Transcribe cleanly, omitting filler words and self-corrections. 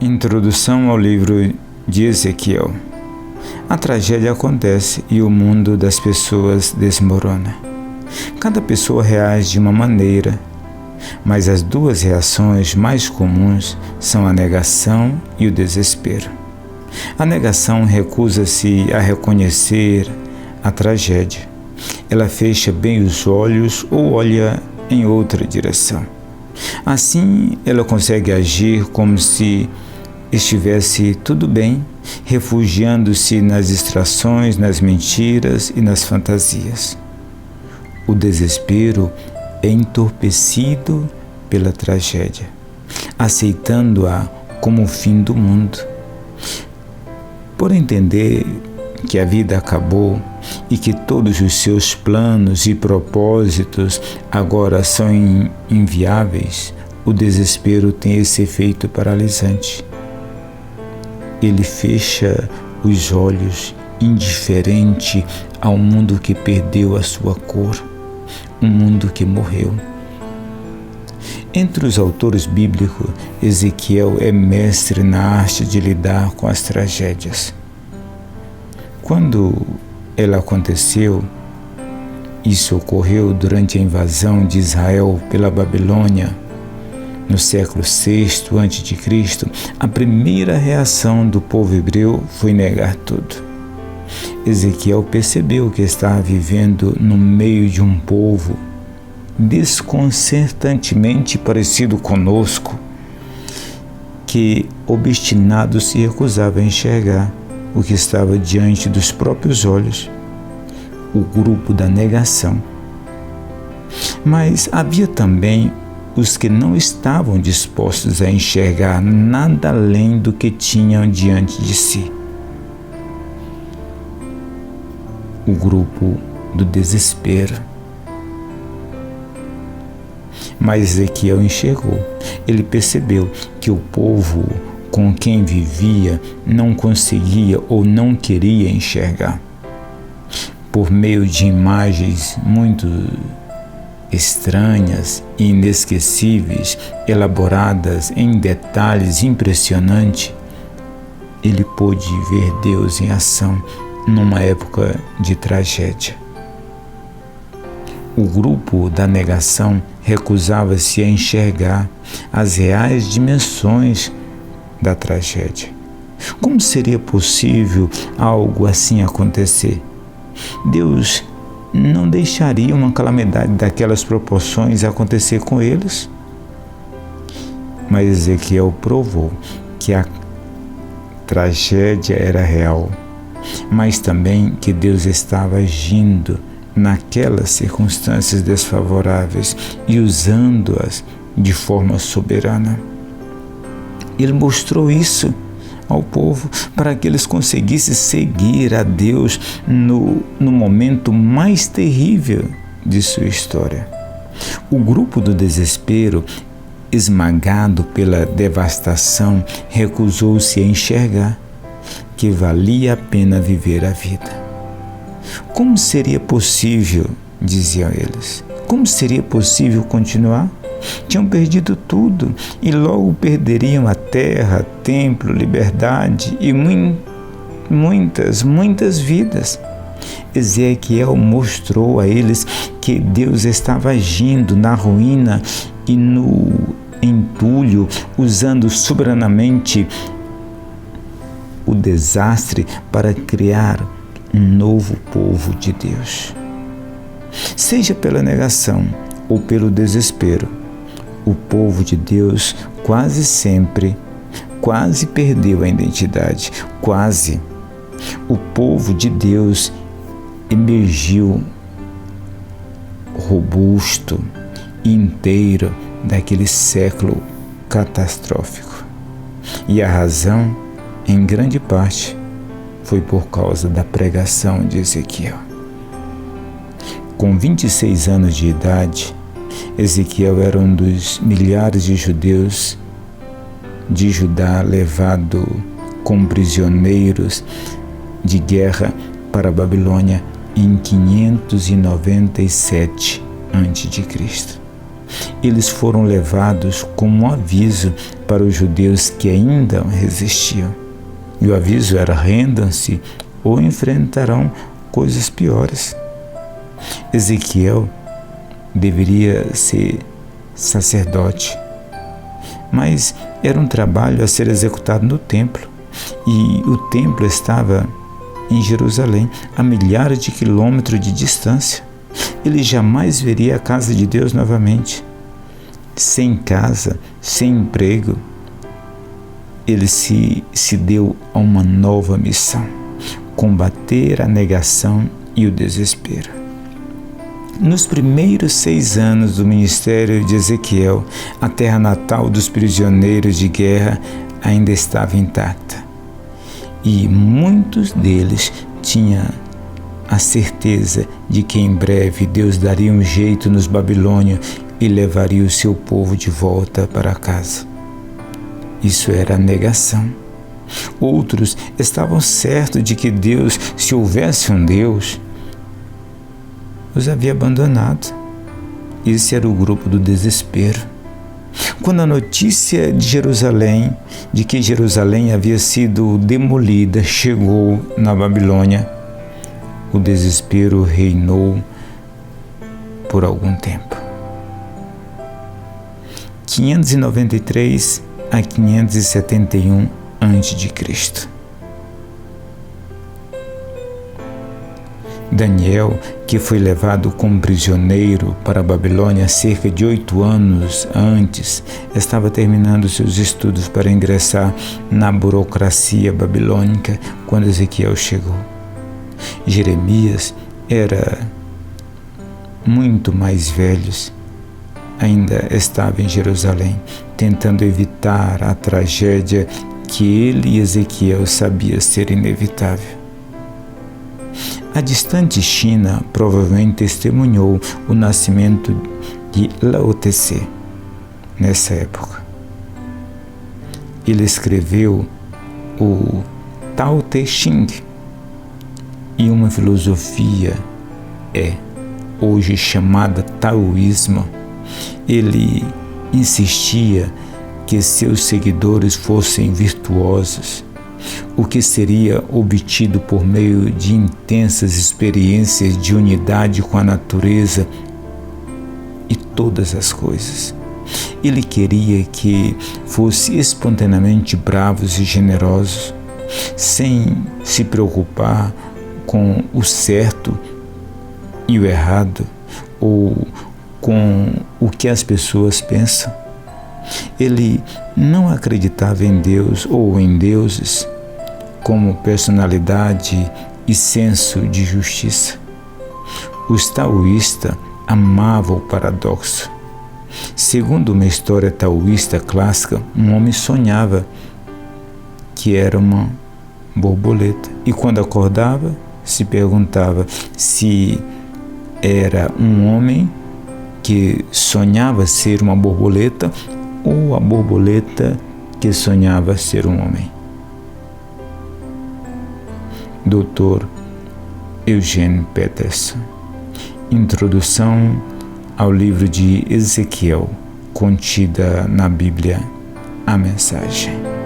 Introdução ao livro de Ezequiel. A tragédia acontece e o mundo das pessoas desmorona. Cada pessoa reage de uma maneira, mas as duas reações mais comuns são a negação e o desespero. A negação recusa-se a reconhecer a tragédia. Ela fecha bem os olhos ou olha em outra direção. Assim, ela consegue agir como se estivesse tudo bem, refugiando-se nas distrações, nas mentiras e nas fantasias. O desespero é entorpecido pela tragédia, aceitando-a como o fim do mundo. Por entender que a vida acabou e que todos os seus planos e propósitos agora são inviáveis, o desespero tem esse efeito paralisante. Ele fecha os olhos, indiferente ao mundo que perdeu a sua cor, um mundo que morreu. Entre os autores bíblicos, Ezequiel é mestre na arte de lidar com as tragédias. Quando ela aconteceu, isso ocorreu durante a invasão de Israel pela Babilônia, no século VI a.C., a primeira reação do povo hebreu foi negar tudo. Ezequiel percebeu que estava vivendo no meio de um povo desconcertantemente parecido conosco, que obstinado se recusava a enxergar o que estava diante dos próprios olhos, o grupo da negação. Mas havia também os que não estavam dispostos a enxergar nada além do que tinham diante de si. O grupo do desespero. Mas Ezequiel enxergou. Ele percebeu que o povo com quem vivia não conseguia ou não queria enxergar. Por meio de imagens muito estranhas e inesquecíveis, elaboradas em detalhes impressionantes, ele pôde ver Deus em ação numa época de tragédia. O grupo da negação recusava-se a enxergar as reais dimensões da tragédia. Como seria possível algo assim acontecer? Deus não deixaria uma calamidade daquelas proporções acontecer com eles? Mas Ezequiel provou que a tragédia era real, mas também que Deus estava agindo naquelas circunstâncias desfavoráveis e usando-as de forma soberana. Ele mostrou isso ao povo para que eles conseguissem seguir a Deus no momento mais terrível de sua história. O grupo do desespero, esmagado pela devastação, recusou-se a enxergar que valia a pena viver a vida. Como seria possível, diziam eles, como seria possível continuar? Tinham perdido tudo e logo perderiam a terra, templo, liberdade e muitas vidas. Ezequiel mostrou a eles que Deus estava agindo na ruína e no entulho, usando soberanamente o desastre para criar um novo povo de Deus. Seja pela negação ou pelo desespero, o povo de Deus quase perdeu a identidade, O povo de Deus emergiu robusto e inteiro daquele século catastrófico. E a razão, em grande parte, foi por causa da pregação de Ezequiel. Com 26 anos de idade, Ezequiel era um dos milhares de judeus de Judá levado como prisioneiros de guerra para a Babilônia em 597 a.C. Eles foram levados como um aviso para os judeus que ainda resistiam. E o aviso era: rendam-se ou enfrentarão coisas piores. Ezequiel deveria ser sacerdote, mas era um trabalho a ser executado no templo, e o templo estava em Jerusalém, a milhares de quilômetros de distância. Ele jamais veria a casa de Deus novamente. Sem casa, sem emprego, ele se deu a uma nova missão: combater a negação e o desespero. Nos primeiros 6 anos do ministério de Ezequiel, a terra natal dos prisioneiros de guerra ainda estava intacta, e muitos deles tinham a certeza de que em breve Deus daria um jeito nos babilônios e levaria o seu povo de volta para casa. Isso era a negação. Outros estavam certos de que Deus, se houvesse um Deus, os havia abandonado. Esse era o grupo do desespero. Quando a notícia de que Jerusalém havia sido demolida, chegou na Babilônia, o desespero reinou por algum tempo. 593 a 571 a.C. Daniel, que foi levado como prisioneiro para a Babilônia cerca de 8 anos antes, estava terminando seus estudos para ingressar na burocracia babilônica quando Ezequiel chegou. Jeremias era muito mais velho, ainda estava em Jerusalém, tentando evitar a tragédia que ele e Ezequiel sabia ser inevitável. A distante China provavelmente testemunhou o nascimento de Lao Tse nessa época. Ele escreveu o Tao Te Ching, e uma filosofia hoje chamada taoísmo. Ele insistia que seus seguidores fossem virtuosos, o que seria obtido por meio de intensas experiências de unidade com a natureza e todas as coisas. Ele queria que fossem espontaneamente bravos e generosos, sem se preocupar com o certo e o errado, ou com o que as pessoas pensam. Ele não acreditava em Deus ou em deuses como personalidade e senso de justiça. Os taoístas amavam o paradoxo. Segundo uma história taoísta clássica, um homem sonhava que era uma borboleta, e quando acordava se perguntava se era um homem que sonhava ser uma borboleta ou a borboleta que sonhava ser um homem. Dr. Eugene Peterson. Introdução ao livro de Ezequiel, contida na Bíblia, a mensagem.